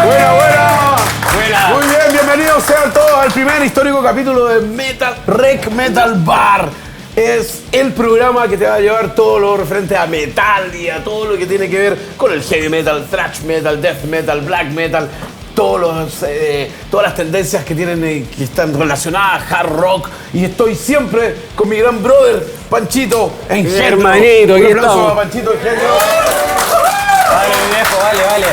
Buena, buena. Buena. Muy bien, bienvenidos sean todos al primer histórico capítulo de Rec Metal Bar. Es el programa que te va a llevar todo lo referente a metal y a todo lo que tiene que ver con el heavy metal, thrash metal, death metal, black metal, todas las tendencias que tienen que están relacionadas a hard rock. Y estoy siempre con mi gran brother, Panchito Engendro. Hermanito, aquí estamos. A Panchito Engendro. Vale, mi viejo, vale.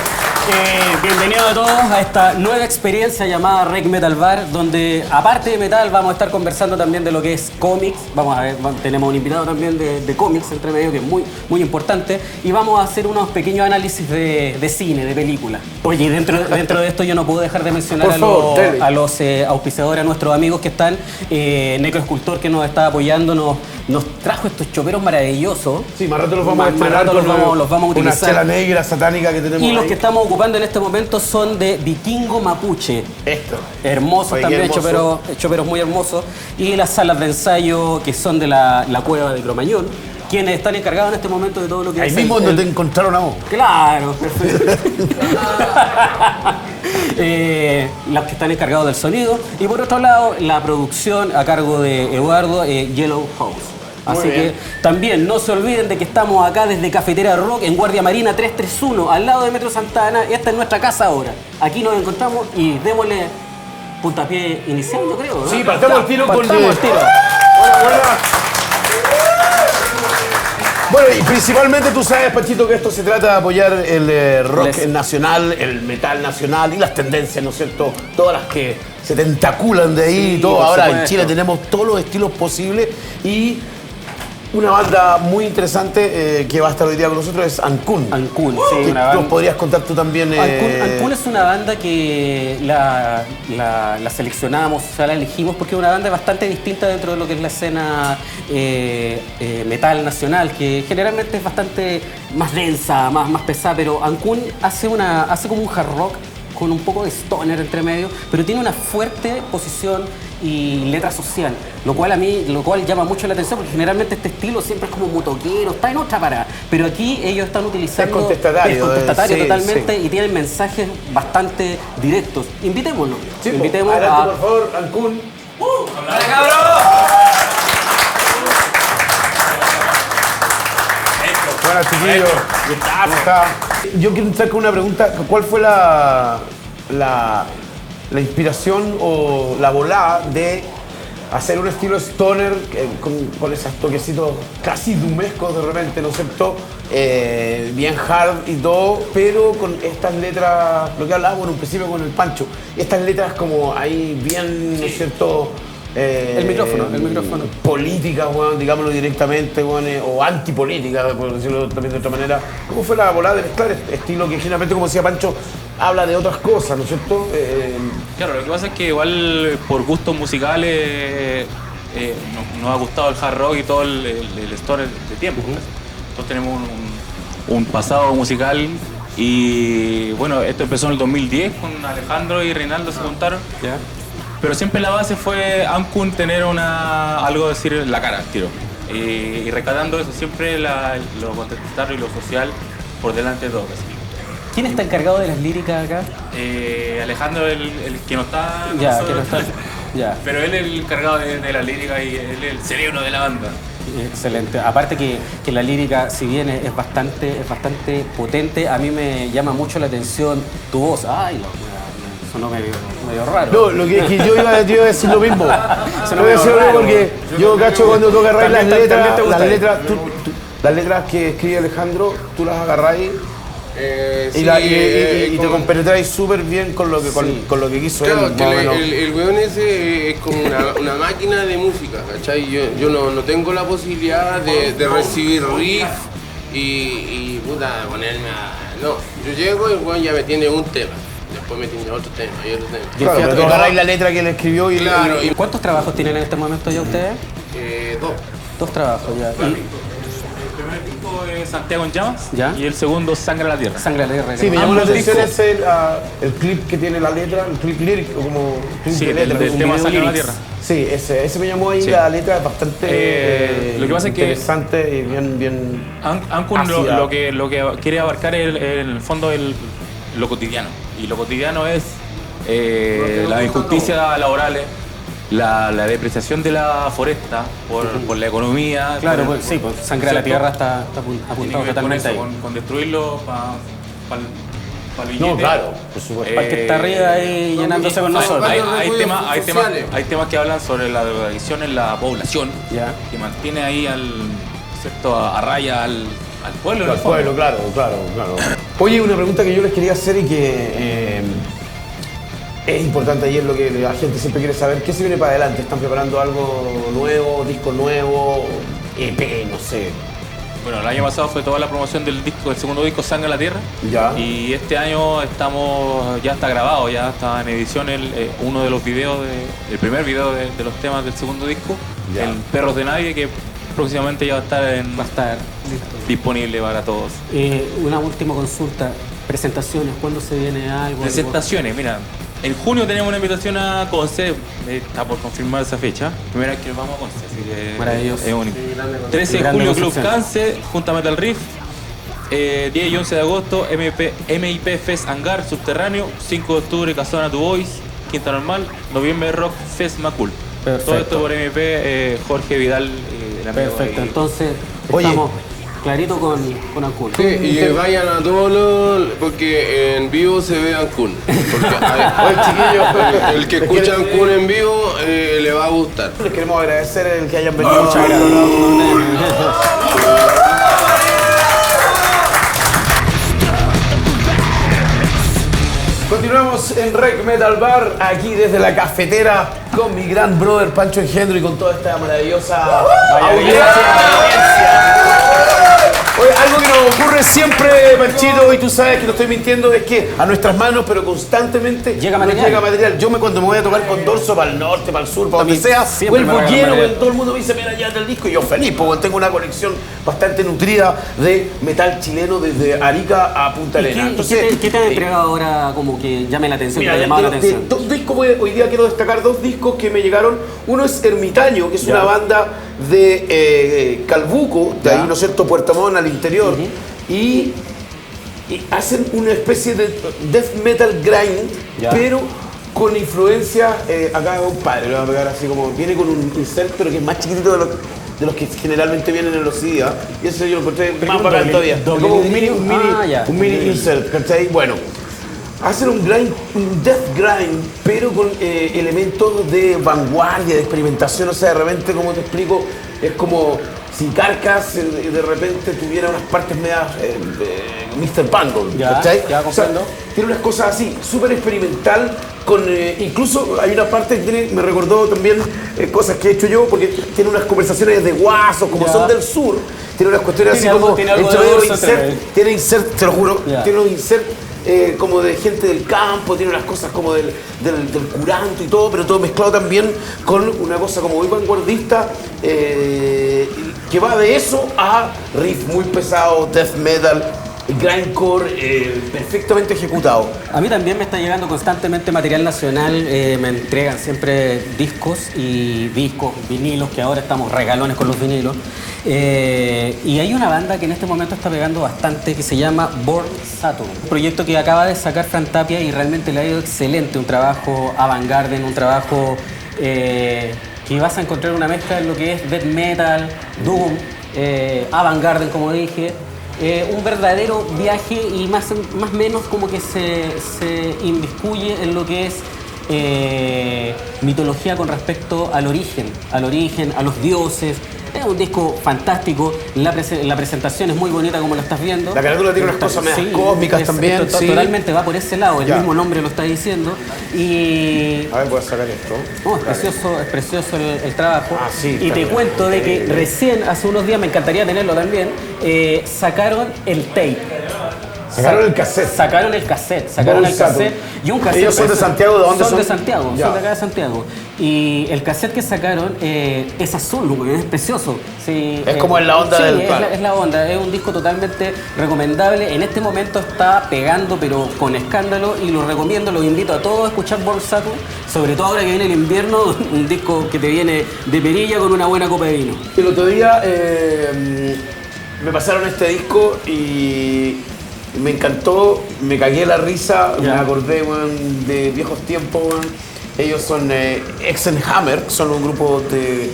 Bienvenidos a todos a esta nueva experiencia llamada Rec Metal Bar, donde aparte de metal vamos a estar conversando también de lo que es cómics. Vamos a ver, tenemos un invitado también de cómics entre medio que es muy importante, y vamos a hacer unos pequeños análisis de cine, de películas. Oye, dentro de esto yo no puedo dejar de mencionar a los auspiciadores, a nuestros amigos que están. Necroescultor, que nos está apoyando, nos trajo estos choperos maravillosos. Sí, más rato los vamos a estrenar, los vamos a utilizar. Una chela negra satánica que tenemos. Y los ahí que estamos ocupando en este momento son de Vikingo Mapuche. Hermosos. Oye, también, hermoso. Choperos muy hermosos. Y las salas de ensayo que son de la cueva de Cromañón, quienes están encargados en este momento de todo lo que ahí es mismo donde te encontraron a vos. Claro, perfecto. Los que están encargados del sonido. Y por otro lado, la producción a cargo de Eduardo, Yellow House. Así que también no se olviden de que estamos acá desde Cafetera Rock en Guardia Marina 331, al lado de Metro Santa Ana. Esta es nuestra casa ahora. Aquí nos encontramos y démosle puntapié inicial, yo creo, ¿no? Sí, partamos el tiro con el tiro. Buena. Bueno, y principalmente tú sabes, Panchito, que esto se trata de apoyar el rock nacional, el metal nacional y las tendencias, ¿no es cierto? Todas las que se tentaculan de ahí y todo. Ahora en Chile tenemos todos los estilos posibles y una banda muy interesante que va a estar hoy día con nosotros es Ancún. Ancún, sí. ¿Nos podrías contar tú también? Ancún es una banda que la seleccionamos, o sea, la elegimos porque es una banda bastante distinta dentro de lo que es la escena metal nacional, que generalmente es bastante más densa, más pesada, pero Ancún hace como un hard rock con un poco de stoner entre medio, pero tiene una fuerte posición y letra social, lo cual llama mucho la atención, porque generalmente este estilo siempre es como motoquero, está en otra parada, pero aquí ellos están utilizando es contestatario totalmente, sí. Y tienen mensajes bastante directos. Invitémoslo. Sí, invitemos adelante, por favor, Ancún. ¡Hola, cabrón! Buenas, chiquillos. ¿Cómo está? Yo quiero entrar con una pregunta. ¿Cuál fue la inspiración o la volada de hacer un estilo stoner con esos toquecitos casi dumescos de repente, ¿no es cierto? Bien hard y todo, pero con estas letras, lo que hablábamos en un principio con el Pancho, estas letras como ahí bien, ¿no es cierto? El micrófono. Políticas, bueno, digámoslo directamente, bueno, o antipolíticas, por decirlo también de otra manera. ¿Cómo fue la volada de mezclar este estilo que generalmente, como decía Pancho, habla de otras cosas, ¿no es cierto? Claro, lo que pasa es que igual por gustos musicales nos ha gustado el hard rock y todo el stoner de tiempo. Nosotros tenemos un pasado musical y bueno, esto empezó en el 2010 con Alejandro y Reinaldo se juntaron. ¿Ya? Pero siempre la base fue Ancún tener algo decir en la cara, tiro. Y rescatando eso, siempre lo contestatario y lo social por delante de todo. ¿Quién está encargado de las líricas acá? Alejandro, el que no está. Ya, que no está. Ya. Pero él es el encargado de la lírica y él es el cerebro de la banda. Excelente. Aparte que la lírica, si bien es bastante potente, a mí me llama mucho la atención tu voz. Ay, sonó medio raro. No, lo que yo iba a decir lo mismo. Sonó medio raro. Porque yo cacho cuando tú agarráis las letras que escribe Alejandro, tú las agarráis y te compenetráis súper bien con lo que quiso claro, él. Que el weón ese es como una máquina de música, ¿cachai? Yo no tengo la posibilidad de recibir riff y puta, ponerme a... No, yo llego y el weón ya me tiene un tema. Después me tiene otro tema y otro tema. Claro, pero tú agarráis la letra que él escribió y... Claro, ¿Y cuántos trabajos tienen en este momento ya ustedes? Dos. Dos trabajos ya. El primer disco es Santiago en Llamas. ¿Ya? Y el segundo Sangre a la Tierra. Sangre a la Tierra. Sí, me llamó la atención el clip que tiene la letra, el clip lírico, como clip Sí, de letra. del tema Sangre a la Tierra. Sí, ese me llamó ahí, Sí. la letra es bastante lo que pasa es que interesante y bien Ancún ácida. lo que quiere abarcar en el fondo lo cotidiano. Y lo cotidiano es las injusticias laborales, la depreciación de la foresta por la economía. Claro, pues, sí, pues sangre a la tierra está apuntado totalmente ahí. Con destruirlo para el billete. No, claro, por supuesto. Para el que está arriba ahí llenándose con nosotros. Hay temas que hablan sobre la drogadicción en la población, Ya. que mantiene ahí a raya al pueblo. en Al el fondo. pueblo, claro. Oye, una pregunta que yo les quería hacer y que es importante ahí, es lo que la gente siempre quiere saber. ¿Qué se viene para adelante? ¿Están preparando algo nuevo, disco nuevo, EP, no sé? Bueno, el año pasado fue toda la promoción del segundo disco, Sangre a la Tierra. Ya. Y este año ya está grabado, ya está en edición uno de los videos, el primer video de los temas del segundo disco, Ya. el Perros de Nadie, que próximamente ya va a estar Listo. disponible para todos. Una última consulta. Presentaciones, ¿cuándo se viene algo? Presentaciones, mira, en junio tenemos una invitación a Conce, está por confirmar esa fecha, primera vez que vamos a Conce, así que Maravilloso. es único. 13 de Grande julio Club Concepción. Cance, junto a Metal Riff, 10 y 11 de agosto MIP Fest Hangar Subterráneo, 5 de octubre Casona Tu Voice, Quinta Normal, noviembre Rock Fest Macul. Perfecto. Todo esto por MIP, Jorge Vidal, el amigo Perfecto, ahí. entonces Oye. estamos clarito con Ancul. Sí, y vayan a todos porque en vivo se ve Ancún. Oye, chiquillos, El que escucha Ancún en vivo le va a gustar. les queremos agradecer el que hayan venido. Muchas gracias. Continuamos en Rec Metal Bar, aquí desde la cafetera, con mi gran brother Pancho Engendro y con toda esta maravillosa audiencia. Oye, algo que nos ocurre siempre, Panchito, y tú sabes que no estoy mintiendo, es que a nuestras manos, pero constantemente Llega nos material. llega material. Yo cuando me voy a tocar con Dorso para el norte, para el sur, para donde También sea, siempre vuelvo me regalan lleno, material. todo el mundo me dice, mira, ya del disco, y yo feliz, porque tengo una colección bastante nutrida de metal chileno desde Arica a Punta Arenas. ¿Qué te han entregado ahora como que llame la atención, Mira, te ha llamado la de atención? dos discos, hoy día quiero destacar dos discos que me llegaron. Uno es Ermitaño, que es Ya. una banda de Calbuco, de Ya. ahí, ¿no es cierto?, Puerto Montt al interior. y hacen una especie de death metal grind, Ya. pero con influencia, acá compadre, lo voy a pegar así como, viene con un insert, pero que es más chiquitito de los que generalmente vienen en los CD, ¿ah? Y eso yo lo encontré Pero más un bacán doble- todavía. doble Como un DVD. un mini Ya. insert, ¿cachai? Bueno, hacen un death grind, pero con elementos de vanguardia, de experimentación, o sea, de repente, como te explico, es como si Carcass de repente tuviera unas partes medias Mr. Bungle, Ya, ¿cachai? ya comprendo. Tiene unas cosas así, súper experimental, con incluso hay una parte que tiene, me recordó también cosas que he hecho yo, porque tiene unas conversaciones de guasos, como Ya. son del sur, tiene unas cuestiones Tiene así algo- como tiene algo entre de medio Urso insert, también. tiene insert, te lo juro, Ya. tiene un insert como de gente del campo, tiene unas cosas como del curanto y todo, pero todo mezclado también con una cosa como muy vanguardista, que va de eso a riff muy pesado, death metal, grindcore, perfectamente ejecutado. A mí también me está llegando constantemente material nacional, me entregan siempre discos, vinilos, que ahora estamos regalones con los vinilos. Y hay una banda que en este momento está pegando bastante que se llama Born Saturn, un proyecto que acaba de sacar Fran Tapia y realmente le ha ido excelente, un trabajo avant-garde, un trabajo que vas a encontrar una mezcla en lo que es death metal, doom, avant-garde, como dije. Un verdadero viaje y más o menos como que se inmiscuye en lo que es mitología con respecto al origen, a los dioses. Es un disco fantástico, la presentación es muy bonita como lo estás viendo. La carátula tiene unas cosas medias cósmicas también, sí. Totalmente va por ese lado, el Ya. mismo nombre lo está diciendo. Y A ver, voy a sacar esto. no, es precioso el trabajo. Ah, sí, y está te bien. cuento de que recién, hace unos días, me encantaría tenerlo también, sacaron el tape. Sacaron el cassette. Sacaron el cassette. Sacaron el Saturn. cassette. Y un cassette. ¿Ellos son de Santiago? ¿De dónde son? son? De Santiago, Ya. son de acá de Santiago. Y el cassette que sacaron es azul, güey, es precioso. Sí, Es como en la onda sí, del- es es la onda. Es un disco totalmente recomendable. En este momento está pegando, pero con escándalo. Y lo recomiendo, los invito a todos a escuchar Born Saturn. Sobre todo ahora que viene el invierno, un disco que te viene de perilla con una buena copa de vino. El otro día me pasaron este disco y me encantó, me cagué la risa, Ya. me acordé, weón, de viejos tiempos, weón. Ellos son Exenhammer, son un grupo de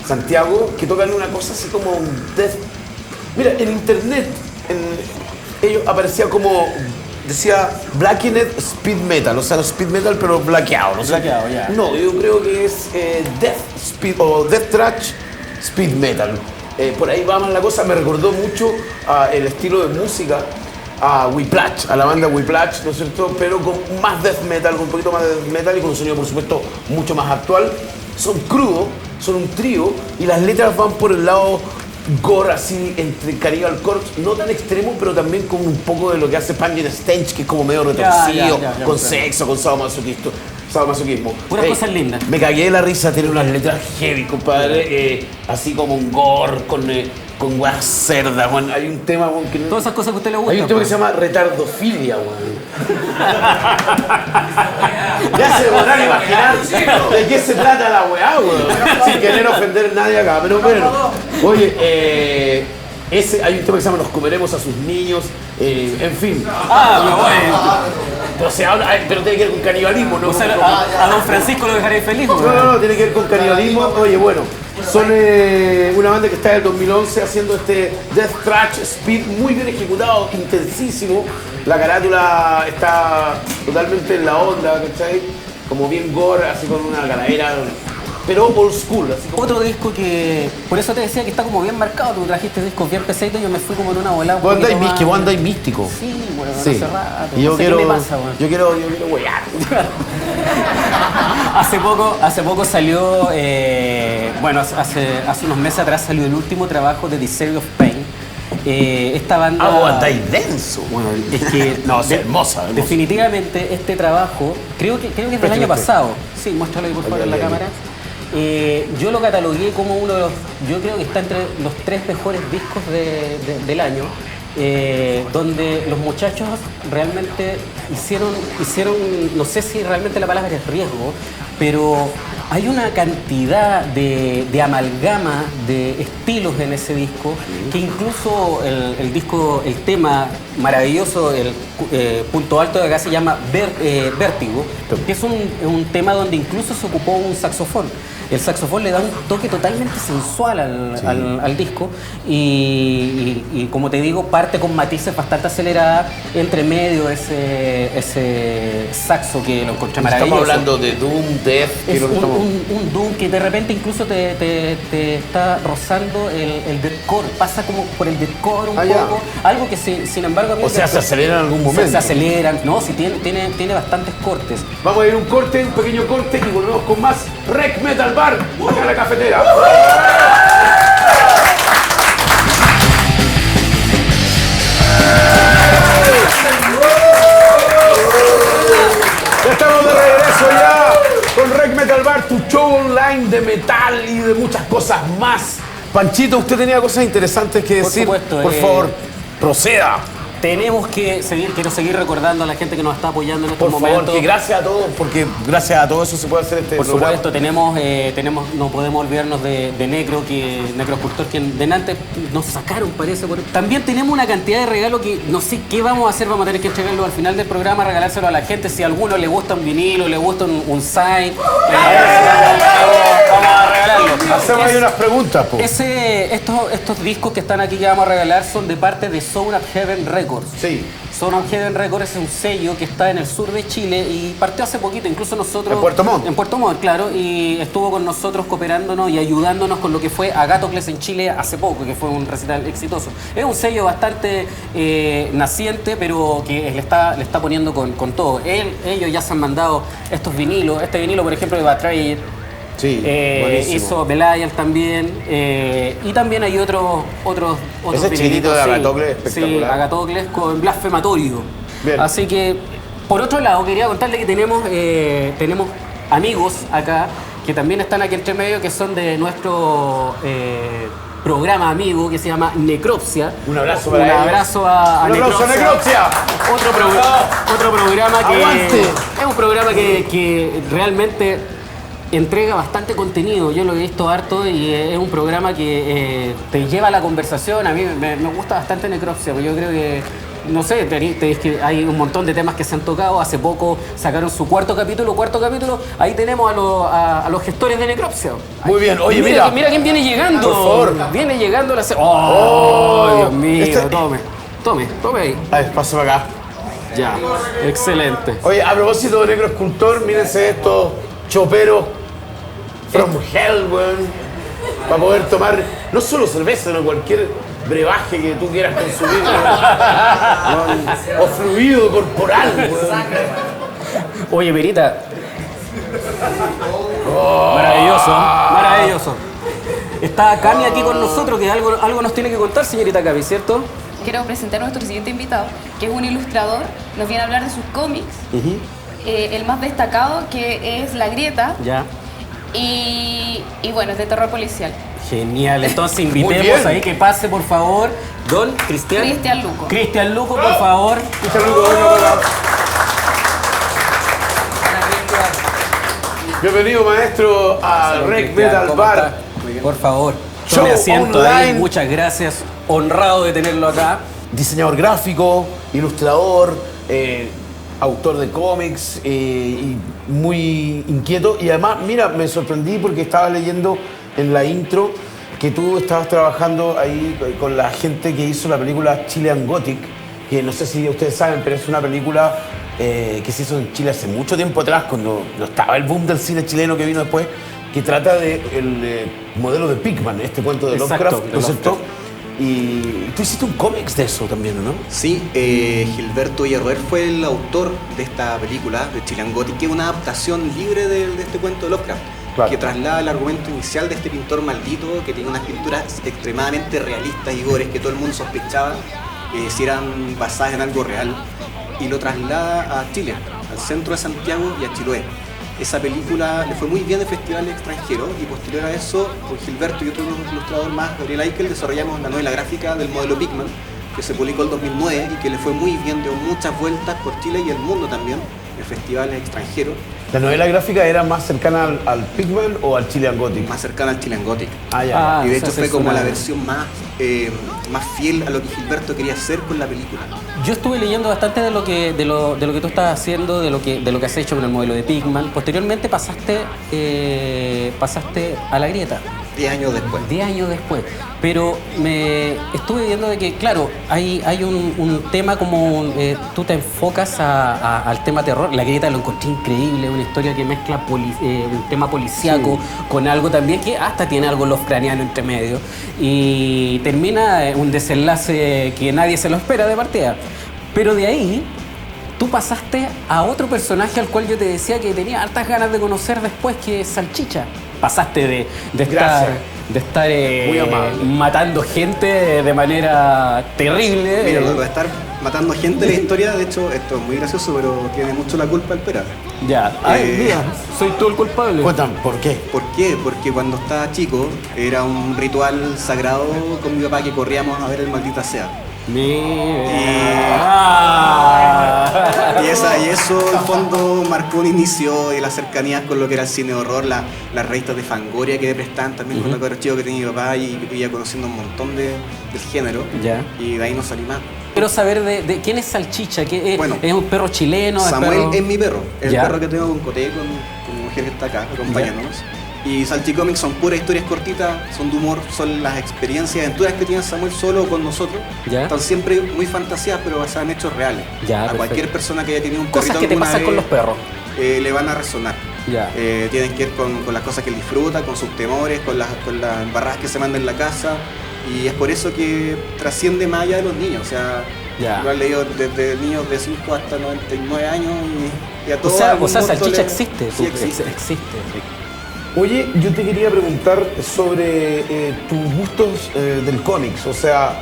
Santiago que tocan una cosa así como un death. Mira, en internet ellos aparecía como, decía Blackened Speed Metal, o sea, speed metal pero blaqueado, no sé. Blaqueado, ya. No, yo creo que es Death Speed o Death Thrash Speed Metal. Por ahí va más la cosa, me recordó mucho el estilo de música a Whiplash, a la banda Whiplash, ¿no es cierto? Pero con más death metal, con un poquito más de death metal y con un sonido, por supuesto, mucho más actual. Son crudos, son un trío y las letras van por el lado gore, así, entre Cannibal Corpse, no tan extremo, pero también con un poco de lo que hace Pungent Stench, que es como medio retorcido, ya, con claro. sexo, con sadomasoquismo. Puras cosas lindas. Me cagué de la risa, tiene unas letras heavy, compadre, así como un gore, con weas cerdas, weón. Hay un tema, weón, que no... Todas esas cosas que a usted le gustan. Hay un tema que pues. se llama retardofilia, weón. Ya se podrán imaginar de qué se trata la weá, weón. Sin querer ofender a nadie acá, pero bueno. Oye, hay un tema que se llama Nos comeremos a sus niños, en fin. Pero se habla, pero tiene que ver con canibalismo, ¿no? O sea, a don Francisco lo dejaré feliz. pues. No, tiene que ver con canibalismo. Oye, bueno, son una banda que está en el 2011 haciendo este Death Thrash Speed muy bien ejecutado, intensísimo. La carátula está totalmente en la onda, ¿cachai? Como bien gore, así con una calavera, pero old school, así como... Otro disco que, por eso te decía que está como bien marcado, tú trajiste discos bien pesaditos, yo me fui como en una volada. Vos andáis místico. Sí, bueno, Sí. hace rato. Y yo no sé quiero, qué me pasa, weón. yo quiero huear. Hace poco salió, bueno, hace unos meses atrás salió el último trabajo de The Series of Pain. Esta banda... Ah, vos andáis denso. Bueno, es que... No, es hermosa. Definitivamente este trabajo, creo que es del año pasado. Sí, muéstralo ahí por favor en la cámara. Yo lo catalogué como uno de los... Yo creo que está entre los 3 mejores discos del año. Donde los muchachos realmente hicieron, no sé si realmente la palabra es riesgo, pero hay una cantidad de amalgama de estilos en ese disco, que incluso el tema maravilloso, el punto alto de acá se llama Vértigo, que es un tema donde incluso se ocupó un saxofón. El saxofón le da un toque totalmente sensual al disco y como te digo, parte con matices bastante aceleradas, entre medio ese saxo que lo encontré maravilloso. Estamos hablando de Doom, Death, Es un Doom que de repente incluso te está rozando el deathcore, pasa como por el deathcore un poco, algo que sin embargo a mí O sea, se acelera en algún momento. se aceleran, no, sí tiene bastantes cortes. Vamos a ir a un pequeño corte y volvemos con más Rec Metal Bar, acá en la cafetera. Ya estamos de regreso ya con Rec Metal Bar, tu show online de metal y de muchas cosas más. Panchito, usted tenía cosas interesantes que Por decir. supuesto, por favor, proceda. Tenemos que quiero seguir recordando a la gente que nos está apoyando en estos Por momentos. favor, que gracias a todos, porque gracias a todo eso se puede hacer este Por programa. supuesto, tenemos, no podemos olvidarnos de Necro Escultor, que delante nos sacaron, parece. También tenemos una cantidad de regalos que no sé qué vamos a hacer, vamos a tener que entregarlo al final del programa, regalárselo a la gente. Si a alguno le gusta un vinilo, le gusta un sign, vamos a regalarlo. Hacemos ahí unas preguntas, po. Estos discos que están aquí que vamos a regalar son de parte de Sound of Heaven Records. Sí. Sound of Heaven Records es un sello que está en el sur de Chile y partió hace poquito, incluso nosotros... ¿En Puerto Montt? En Puerto Montt, claro, y estuvo con nosotros cooperándonos y ayudándonos con lo que fue Agatocles en Chile hace poco, que fue un recital exitoso. Es un sello bastante naciente, pero que le está poniendo con todo. Ellos ya se han mandado estos vinilos, este vinilo, por ejemplo, de Betrayed, Sí, buenísimo. hizo Belial también, y también hay otros Ese chiquitito de sí, Agatocles, espectacular. Sí, Agatocles con Blasfematorio. Bien. Así que, por otro lado, quería contarle que tenemos amigos acá que también están aquí entre medio, que son de nuestro programa amigo que se llama Necropsia. Un abrazo para Un ellos. abrazo a Un abrazo a Necropsia. Otro programa que ¡Aguante! es un programa que realmente entrega bastante contenido. Yo lo he visto harto y es un programa que te lleva a la conversación. A mí me gusta bastante Necropsia, porque yo creo que no sé, hay un montón de temas que se han tocado. Hace poco sacaron su cuarto capítulo. Ahí tenemos a los gestores de Necropsia. Muy bien, oye, mira. Mira quién viene llegando. Por favor. Viene llegando la... ¡Oh, Dios mío! Tome ahí. A ver, pásame acá. Ya, excelente. Oye, a propósito de Negro Escultor, mírense estos choperos from hell, weón. Para poder tomar no solo cerveza, sino cualquier brebaje que tú quieras consumir, weón. O fluido corporal, weón. Oye, Perita. Maravilloso. Está Cami aquí con nosotros, que algo nos tiene que contar, señorita Cami, ¿cierto? Quiero presentar a nuestro siguiente invitado, que es un ilustrador. Nos viene a hablar de sus cómics. El más destacado, que es La Grieta. Ya. Y bueno, es de terror policial. Genial, entonces invitemos ahí que pase, por favor, don Cristian Luco. Cristian Luco, por favor. Cristian Luco, venga para acá. Bienvenido, maestro, a Rec Metal Bar. Por favor, Show tome asiento ahí. online. Muchas gracias. Honrado de tenerlo acá. Diseñador gráfico, ilustrador, autor de cómics y muy inquieto. Y además, mira, me sorprendí porque estaba leyendo en la intro que tú estabas trabajando ahí con la gente que hizo la película Chilean Gothic, que no sé si ustedes saben, pero es una película que se hizo en Chile hace mucho tiempo atrás, cuando no estaba el boom del cine chileno que vino después, que trata del modelo de Pigman, este cuento de Exacto, Lovecraft, de ¿no es cierto? Lovecraft. Y tú hiciste un cómics de eso también, ¿no? Sí, Gilberto Villarroel fue el autor de esta película, de Chilean Gothic, que es una adaptación libre de este cuento de Lovecraft, Claro. que traslada el argumento inicial de este pintor maldito, que tiene unas pinturas extremadamente realistas y gores que todo el mundo sospechaba si eran basadas en algo real, y lo traslada a Chile, al centro de Santiago y a Chiloé. Esa película le fue muy bien en festivales extranjeros y posterior a eso, con Gilberto y otro ilustrador más, Gabriel Aikel, desarrollamos la novela gráfica del modelo Pigman, que se publicó en 2009 y que le fue muy bien, dio muchas vueltas por Chile y el mundo también, en festivales extranjeros, ¿La novela gráfica era más cercana al Pigman o al Chilean Gothic? más cercana al Chilean Gothic. Ah, ya. Y de o hecho sea, fue es como una- la versión más fiel a lo que Gilberto quería hacer con la película. Yo estuve leyendo bastante de lo que tú estás haciendo, de lo que has hecho con el modelo de Pigman. Posteriormente pasaste a La Grieta. 10 años después. 10 años después. Pero me estuve viendo de que, claro, hay un tema como tú te enfocas al tema terror. La Grieta lo encontré increíble, una historia que mezcla un tema policíaco con algo también que hasta tiene algo lovecraftiano entre medio. Y termina un desenlace que nadie se lo espera de partida. Pero de ahí tú pasaste a otro personaje al cual yo te decía que tenía hartas ganas de conocer después, que es Salchicha. Pasaste de Gracias. estar Muy amable. matando gente de manera terrible. Mira, lo de estar matando gente en la historia, de hecho, esto es muy gracioso, pero tiene mucho la culpa el Pera. Ya. Ay, mira, soy tú el culpable. Cuéntame, ¿por qué? ¿Por qué? Porque cuando estaba chico era un ritual sagrado con mi papá que corríamos a ver el Maldita Sea. Y eso en el fondo marcó un inicio de las cercanías con lo que era el cine de horror, las revistas de Fangoria que me prestaban también con los chicos que tenía mi papá y iba conociendo un montón del género. Ya. Y de ahí no salí más. Quiero saber de quién es Salchicha. Bueno, ¿Es un perro chileno? Samuel es es mi perro, el Ya. perro que tengo con Coté, con mi mujer que está acá acompañándonos. Y Salchicomics son puras historias cortitas, son de humor, son las experiencias y aventuras que tiene Samuel solo con nosotros. Ya. Están siempre muy fantasías, pero basadas en hechos reales. Ya, a perfecto. cualquier persona que haya tenido un Cosas perrito que te alguna pasan con vez, los perros. le van a resonar. Ya. Tienen que ver con las cosas que él disfruta, con sus temores, con las embarradas que se mandan en la casa. Y es por eso que trasciende más allá de los niños. O sea, Ya. lo han leído desde niños de 5 hasta 99 años y a todos. O sea, algún punto Salchicha le- existe. Sí, existe. Oye, yo te quería preguntar sobre tus gustos del cómics, o sea,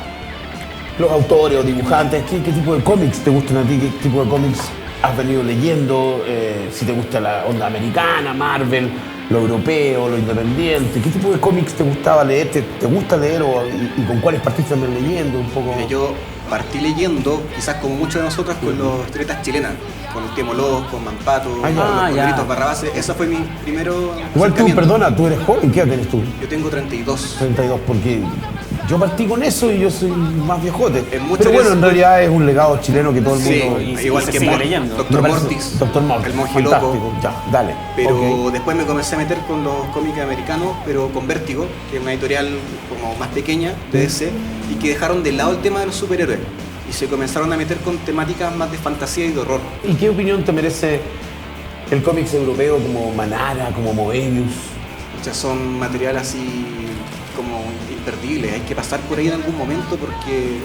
los autores o dibujantes, ¿qué tipo de cómics te gustan a ti? ¿Qué tipo de cómics has venido leyendo? Si te gusta la onda americana, Marvel, lo europeo, lo independiente, ¿qué tipo de cómics te gustaba leer? ¿Te gusta leer y con cuáles partiste también leyendo un poco? Yo partí leyendo, quizás como muchos de nosotros, con los historietas chilenas, con el Temo Lobos, con Mampato, Ah, ya. con Ah, los ya. Condoritos Barrabases. Ese fue mi primero Igual tú, acercamiento. perdona, tú eres joven, ¿qué edad tienes tú? Yo tengo 32. 32, porque Yo partí con eso y yo soy más viejote. En muchos Pero bueno, casos- en realidad es un legado chileno que todo el mundo... Sí, igual se que sigue leyendo. Doctor Me parece- Mortis, Dr. Mortis, el monje fantástico. loco. Ya, dale. Pero Ok. después me comencé a meter con los cómics americanos, pero con Vértigo, que es una editorial como más pequeña de DC, y que dejaron de lado el tema de los superhéroes y se comenzaron a meter con temáticas más de fantasía y de horror. ¿Y qué opinión te merece el cómics europeo como Manara, como Moebius? O sea, son material así como imperdibles, hay que pasar por ahí en algún momento porque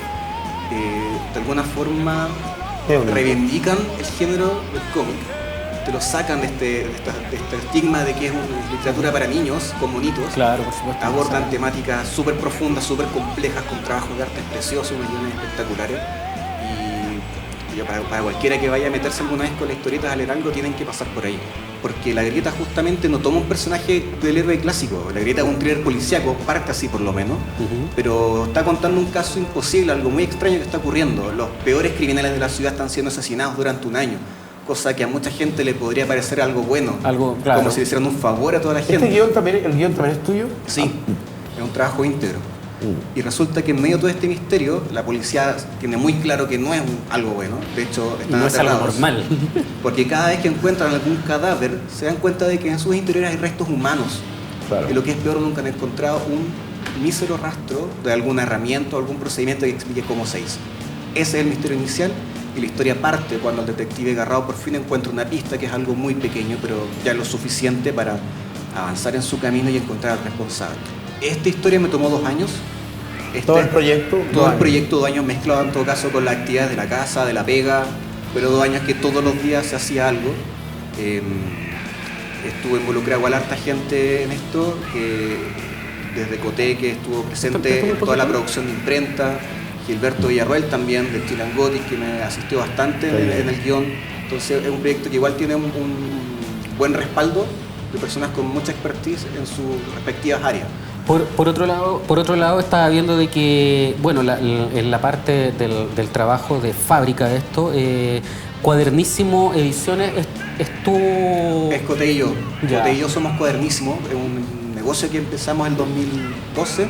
de alguna forma Es una- reivindican el género del cómic, te lo sacan de este estigma de que es una literatura para niños con monitos. Claro, por supuesto. Abordan temáticas súper profundas, súper complejas, con trabajos de arte preciosos, unos guiones espectaculares. Y yo para cualquiera que vaya a meterse alguna vez con las historietas a leer algo, tienen que pasar por ahí. Porque La Grieta justamente no toma un personaje del héroe clásico. La Grieta es un thriller policíaco, parte así por lo menos, pero está contando un caso imposible, algo muy extraño que está ocurriendo. Los peores criminales de la ciudad están siendo asesinados durante un año. Cosa que a mucha gente le podría parecer algo bueno. Algo, claro. Como si le hicieran un favor a toda la gente. ¿El guión también es tuyo? Sí, es un trabajo íntegro. Y resulta que en medio de todo este misterio, la policía tiene muy claro que no es algo bueno. De hecho, están No es algo aterrados. normal. Porque cada vez que encuentran algún cadáver, se dan cuenta de que en sus interiores hay restos humanos. Claro. Y lo que es peor, nunca han encontrado un mísero rastro de alguna herramienta o algún procedimiento que explique cómo se hizo. Ese es el misterio inicial. Y la historia parte cuando el detective Garrao por fin encuentra una pista que es algo muy pequeño, pero ya lo suficiente para avanzar en su camino y encontrar al responsable. Esta historia me tomó 2 años. ¿Todo el proyecto? Todo el proyecto, 2 años mezclado en todo caso con las actividades de la casa, de la pega, pero 2 años que todos los días se hacía algo. Estuve involucrado igual harta gente en esto, desde Coté, que estuvo presente en toda la producción de imprenta, Gilberto Villarroel también, de Chilan Gothic, que me asistió bastante en el guión. Entonces es un proyecto que igual tiene un buen respaldo de personas con mucha expertise en sus respectivas áreas. Por otro lado estaba viendo de que, bueno, en la parte del trabajo de fábrica de esto, Cuadernísimo Ediciones es tu... Es Coté y yo. Ya. Coté y yo somos Cuadernísimo, es un negocio que empezamos en 2012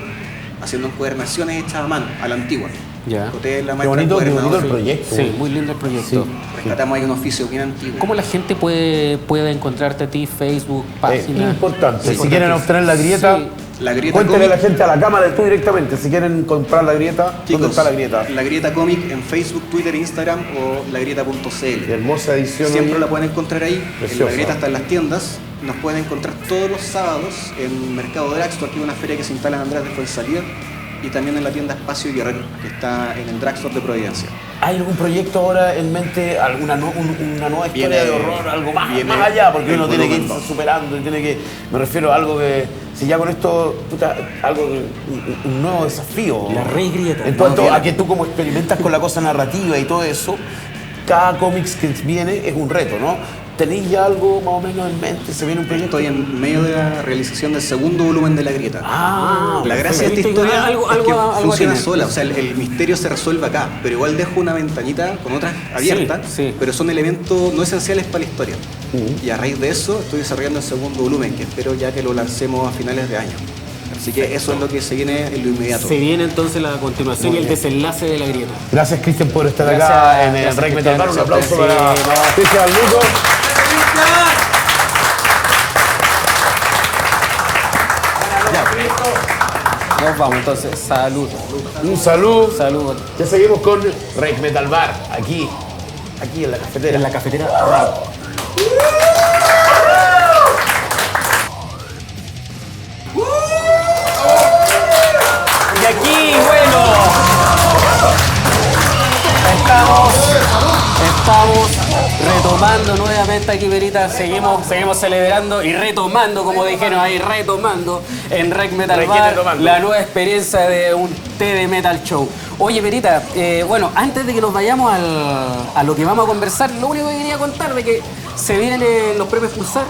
haciendo encuadernaciones hechas a mano, a la antigua. Ya. Coté es la Qué maestra bonito el encuadernadora. proyecto. Sí, muy lindo el proyecto. Rescatamos ahí un oficio bien antiguo. ¿Cómo la gente puede encontrarte a ti? Facebook, Es página. importante. Sí, Si quieren obtener la grieta, Sí. La Grieta cuéntenle a la Comic, gente a la cámara tú directamente. Si quieren comprar la grieta, ¿dónde chicos, está la grieta? La Grieta Comic en Facebook, Twitter, Instagram o lagrieta.cl. Hermosa edición. Siempre ahí. la pueden encontrar ahí. Preciosa. La Grieta está en las tiendas. Nos pueden encontrar todos los sábados en Mercado Dragstore, aquí una feria que se instala en Andrés de Fuenzalía, y también en la tienda Espacio Guerrero, que está en el Dragstore de Providencia. ¿Hay algún proyecto ahora en mente, una nueva historia Viene- de horror, algo más viene allá? Porque el uno tiene que volumen irse 2. superando y tiene que, me refiero a algo que, si ya con esto, puta, algo, un nuevo desafío. La re grieta. En cuanto No, a que tú como experimentas con la cosa narrativa y todo eso, cada cómics que viene es un reto, ¿no? ¿Tenéis ya algo más o menos en mente? ¿Se viene un proyecto? Estoy en medio de la realización del segundo volumen de La Grieta. La gracia de esta Perfecto. historia Algo- es que algo funciona tiene. sola, o sea, el misterio se resuelve acá, pero igual dejo una ventanita con otras abiertas, sí. pero son elementos no esenciales para la historia. Y a raíz de eso estoy desarrollando el segundo volumen, que espero ya que lo lancemos a finales de año. Así que eso es lo que se viene en lo inmediato. Se viene entonces la continuación y el desenlace de la grieta. Gracias, Cristian, por estar Gracias, acá en el gracias, Rec Metal Cristian. Bar. Un aplauso Sí, para no. Cristian Luco. Nos vamos entonces. Salud. Un saludo. Salud. Ya seguimos con Rec Metal Bar, aquí en la cafetera. En la cafetera. Y aquí, bueno, estamos retomando nuevamente aquí, Verita. Seguimos celebrando y retomando, como dijeron ahí, retomando en Rec Metal Requiere Bar tomando. la nueva experiencia de un té de metal show. Oye, Verita, bueno, antes de que nos vayamos a lo que vamos a conversar, lo único que quería contar de que se vienen los premios Pulsar.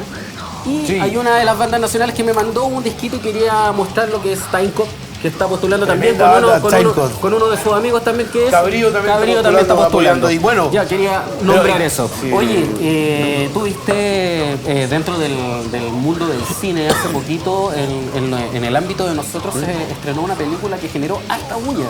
Y Sí. hay una de las bandas nacionales que me mandó un disquito y quería mostrar lo que es Time Cop. que está postulando también Tremenda con banda, Chaincos. uno de sus amigos también que es... Cabrillo también está postulando. apoyando. Y bueno, ya quería nombrar eso. sí. Oye, tú viste dentro del mundo del cine hace poquito, en el ámbito de nosotros, se estrenó una película que generó harta bulla.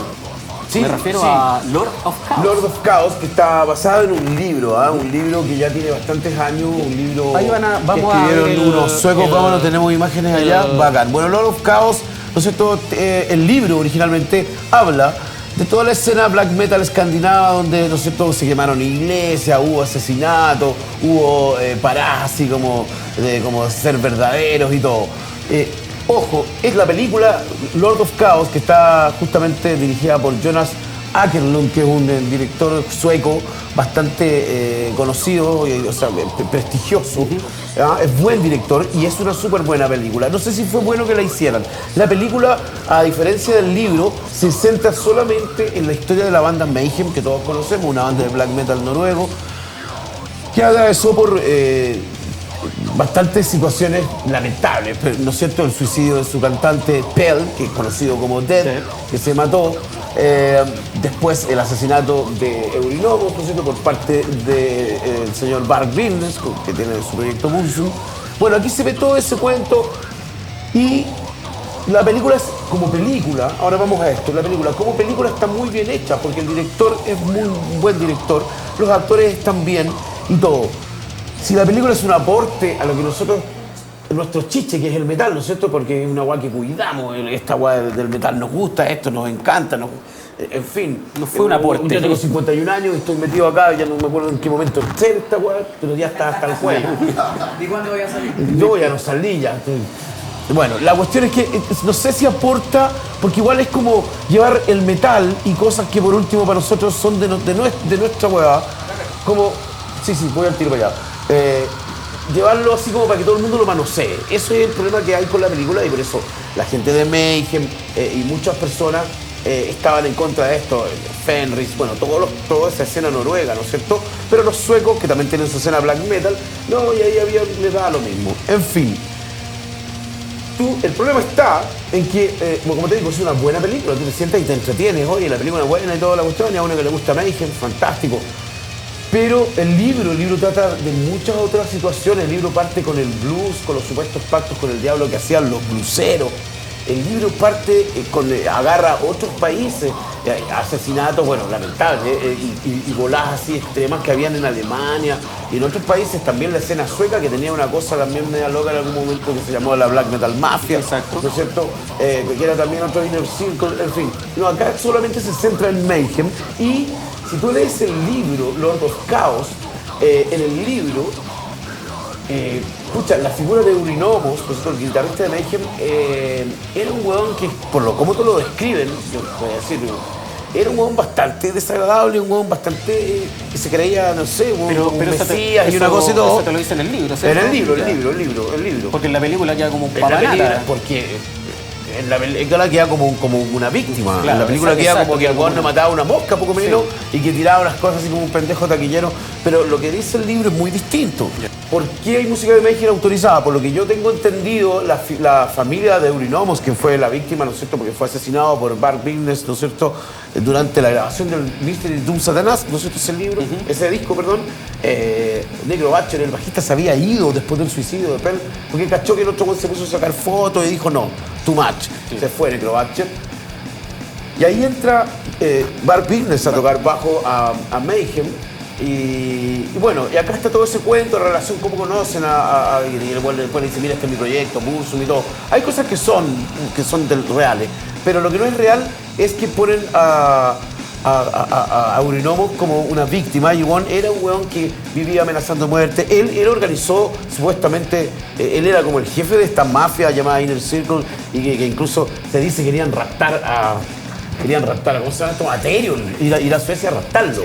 Sí, Me refiero sí. a Lord of Chaos. Lord of Chaos, que está basado en un libro, un libro que ya tiene bastantes años, un libro Ahí vamos que a ver escribieron unos suecos, vámonos, tenemos imágenes allá, bacán. Bueno, Lord of Chaos, ¿no es cierto? El libro originalmente habla de toda la escena black metal escandinava donde, ¿no es cierto?, se quemaron iglesias, hubo asesinatos, hubo paradas así como ser verdaderos y todo. Ojo, es la película Lord of Chaos, que está justamente dirigida por Jonas Åkerlund, que es un director sueco bastante conocido, o sea, prestigioso. Es buen director y es una súper buena película. No sé si fue bueno que la hicieran. La película, a diferencia del libro, se centra solamente en la historia de la banda Mayhem, que todos conocemos, una banda de black metal noruego, que atravesó por bastantes situaciones lamentables, ¿no es cierto? El suicidio de su cantante Pell, que es conocido como Dead, que se mató. Después el asesinato de Eurynomos, ¿no es cierto?, por parte del señor Varg Vikernes, que tiene su proyecto Burzum. Bueno, aquí se ve todo ese cuento y la película es como película. Ahora vamos a esto. La película como película está muy bien hecha porque el director es un buen director, los actores están bien y todo. Si la película es un aporte a lo que nosotros, nuestro chiche, que es el metal, ¿no es cierto? Porque es una guay que cuidamos, esta guay del metal nos gusta, esto nos encanta, en fin. No fue un aporte. Yo tengo 51 años y estoy metido acá, ya no me acuerdo en qué momento entré esta guay, pero ya está hasta el cuello. ¿Y cuándo voy a salir? Yo ya no salí, ya. Bueno, la cuestión es que no sé si aporta, porque igual es como llevar el metal y cosas que por último para nosotros son de nuestra hueá, como... Sí, voy al tiro para allá. Llevarlo así como para que todo el mundo lo manosee. Eso es el problema que hay con la película y por eso la gente de Mayhem y muchas personas estaban en contra de esto. Fenris, bueno, toda esa escena noruega, ¿no es cierto? Pero los suecos, que también tienen su escena black metal, no, y ahí les daba lo mismo. En fin. El problema está en que, como te digo, es una buena película. Tú te sientas y te entretienes, oye, la película es buena y toda la cuestión, y a uno que le gusta Mayhem, fantástico. Pero el libro trata de muchas otras situaciones. El libro parte con el blues, con los supuestos pactos con el diablo que hacían los blueseros. El libro parte agarra a otros países, asesinatos, bueno, lamentables, y voladas así extremas que habían en Alemania y en otros países. También la escena sueca, que tenía una cosa también media loca en algún momento, que se llamó la Black Metal Mafia. Exacto. ¿No es cierto? Que era también otro Inner Circle, en fin. No, acá solamente se centra en Mayhem. Y si tú lees el libro Lord of Chaos, en el libro, escucha, la figura de Eurynomos, el guitarrista de Mayhem, era un weón que, por lo como te lo describen, yo voy a decir, era un weón bastante desagradable, un weón bastante que se creía, no sé, un mesías y una cosa y todo. Eso te lo dice en el libro, ¿cierto? En el libro. Porque en la película queda como un En la película, papanata. porque en la película queda como una víctima. Claro, en la película queda exacto, como que el weón le mataba una mosca, poco menos, y que tiraba unas cosas así como un pendejo taquillero. Pero lo que dice el libro es muy distinto. ¿Por qué hay música de Mayhem autorizada? Por lo que yo tengo entendido, la familia de Eurynomos, que fue la víctima, ¿no es cierto?, porque fue asesinado por Varg Vikernes, ¿no es cierto?, durante la grabación del Mystery Doom Satanás, ¿no es cierto?, ese libro, ese disco, perdón. Negro Butcher, el bajista, se había ido después del suicidio de Pell, porque cachó que el otro se puso a sacar fotos y dijo, no, too much. Se fue Negro Butcher. Y ahí entra Varg Vikernes a tocar bajo a Mayhem. Y bueno, y acá está todo ese cuento, la relación, cómo conocen y el bueno, después le dice, mira, este es mi proyecto, Burzum y todo. Hay cosas que son reales, pero lo que no es real es que ponen a Eurynomos como una víctima. Y Juan era un weón que vivía amenazando muerte. Él organizó, supuestamente, él era como el jefe de esta mafia llamada Inner Circle, y que incluso se dice que querían raptar a ¿cómo se llama esto? A Therion, ir a Suecia a raptarlo,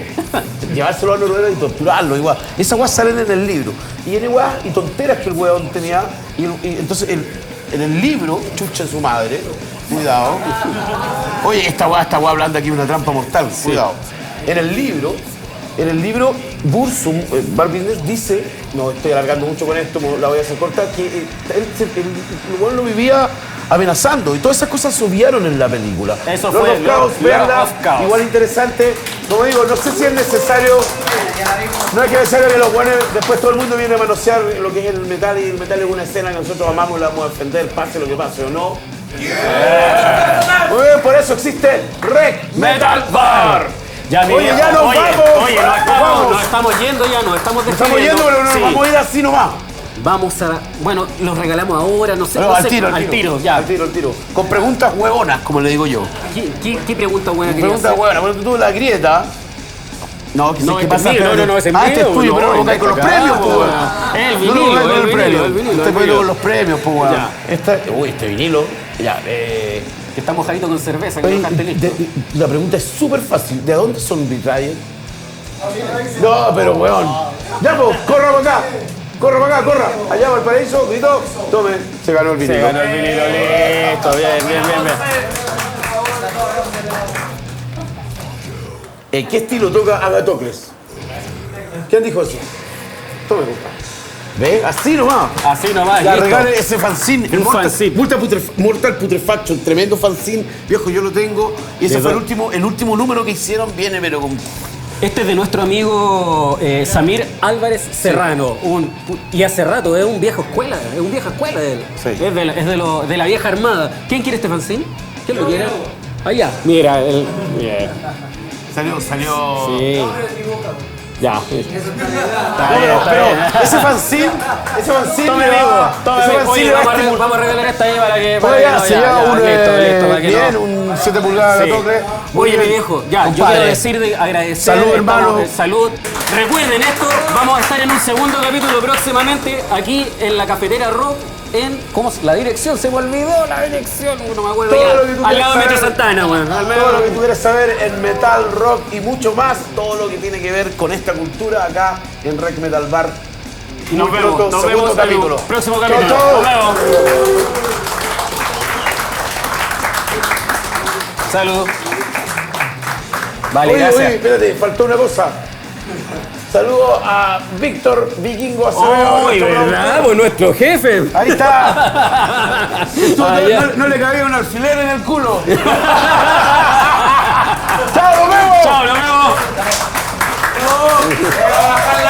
llevárselo a Noruega y torturarlo. Igual. Esas weas salen en el libro. Y en weas y tonteras que el weón tenía. Y entonces en el libro, chucha su madre, cuidado. Oye, esta wea hablando aquí de una trampa mortal, cuidado. En el libro, Burzum, Varg Vikernes dice, no estoy alargando mucho con esto, la voy a hacer corta, que el weón lo vivía amenazando. Y todas esas cosas subieron en la película. Eso Lord fue of Chaos, Lord veanla, of Chaos. igual interesante. Como digo, no sé si es necesario. No es que necesario que los buenos, después todo el mundo viene a manosear lo que es el metal, y el metal es una escena que nosotros amamos y la vamos a defender, pase lo que pase o no. Muy bien, por eso existe Rec Metal Bar. Ya, mi Oye, viejo, ya nos oye, vamos. Oye, nos estamos yendo ya, nos estamos Estamos despidiendo. yendo, pero no Sí. nos vamos a ir así nomás. Vamos a... Bueno, los regalamos ahora, no sé. Pero no al sé, tiro, ya. Al tiro. Con preguntas huevonas, como le digo yo. ¿Qué pregunta buena querías Preguntas hacer? huevonas, porque tú la grieta. No, que No, ¿qué este pasa? es mío, no, ese es Ah, este es mío, tuyo, no, pero no lo cae con los acá, premios, pues, weón. el No vinilo, lo cae con el el premio. vinilo, el vinilo, Este el poniendo vinilo. con los premios, pues, weón. Ya. Este vinilo, ya, Que está mojadito con cerveza, que Oye, no cante listo. la pregunta es súper fácil. ¿De dónde son Betrayal? No, pero weón. Ya, pues, corra para acá. Corra. Allá va el paraíso, gritó. Tome, se ganó el vinilo. Se ganó el vinilo, listo, bien. ¿Qué estilo toca Agatocles? ¿Quién dijo eso? Tome, compadre. ¿Ve? Así nomás. Así nomás, Ya listo. regale ese fanzine. Un fanzine. Mortal Putrefaction, tremendo fanzine. Viejo, yo lo tengo. Y ese ¿De fue dónde? el último número que hicieron. Viene, pero con... Este es de nuestro amigo Samir Álvarez Serrano. Y hace rato, es un vieja escuela de él. Sí. Es de la vieja armada. ¿Quién quiere este fanzine? ¿Quién lo quiere? Allá. Mira, él. Bien. Salió. Sí. Ya. Pero ese fanzine Tome, le amigo. va- Tome, ese amigo. fanzine Oye, le va a vamos estimular. a regalar esta ahí para que. Pues ya, se lleva un listo, para que bien, no. un 7 pulgadas Sí. de toque. Muy Oye, mi bien. viejo, ya, yo Compadre. quiero decir, agradecer. Salud, hermano. Salud. Recuerden esto, vamos a estar en un segundo capítulo próximamente aquí en la Cafetera Rock. ¿Cómo es? La dirección, se me olvidó la dirección, no me acuerdo Todo ya. lo que tú Al quieras lado de Metro saber. Santana, weón. Todo lo que tú quieres saber en metal, rock y mucho más, todo lo que tiene que ver con esta cultura acá en Rec Metal Bar. Nos Muy vemos, pronto, nos segundo vemos en el capítulo. próximo Chau, capítulo. chau. Nos vemos. Salud. Vale, Oye, gracias. espérate, faltó una cosa. Saludo a Víctor Vikingo Acevedo. ¡Uy, nuestro verdad! productor. Pues nuestro jefe. Ahí está. No le cabía un alfiler en el culo. ¡Chao, nos vemos! Chao, nos vemos. Bajarle